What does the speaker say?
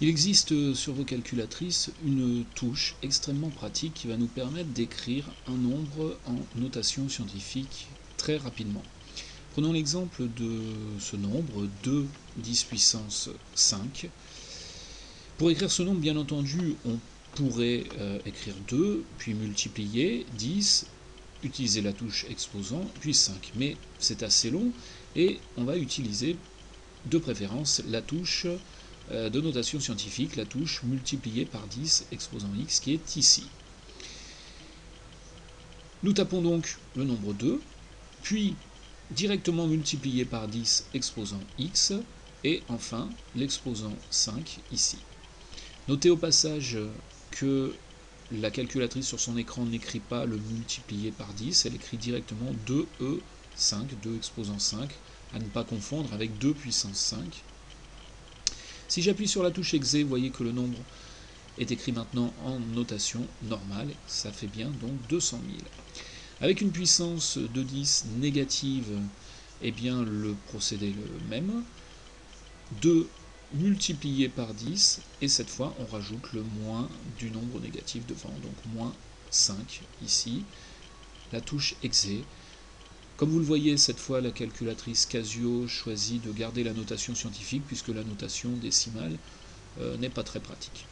Il existe sur vos calculatrices une touche extrêmement pratique qui va nous permettre d'écrire un nombre en notation scientifique très rapidement. Prenons l'exemple de ce nombre 2 10 puissance 5. Pour écrire ce nombre, bien entendu, on pourrait écrire 2, puis multiplier 10, utiliser la touche exposant, puis 5. Mais c'est assez long et on va utiliser de préférence la touche de notation scientifique, la touche multipliée par 10 exposant x qui est ici. Nous tapons donc le nombre 2, puis directement multiplié par 10 exposant x, et enfin l'exposant 5 ici. Notez au passage que la calculatrice sur son écran n'écrit pas le multiplié par 10, elle écrit directement 2e5, 2 exposant 5, à ne pas confondre avec 2 puissance 5. Si j'appuie sur la touche exe, vous voyez que le nombre est écrit maintenant en notation normale, ça fait bien donc 200 000. Avec une puissance de 10 négative, eh bien le procédé est le même. 2 multiplié par 10, et cette fois on rajoute le moins du nombre négatif devant, donc moins 5 ici, la touche exe. Comme vous le voyez, cette fois la calculatrice Casio choisit de garder la notation scientifique puisque la notation décimale n'est pas très pratique.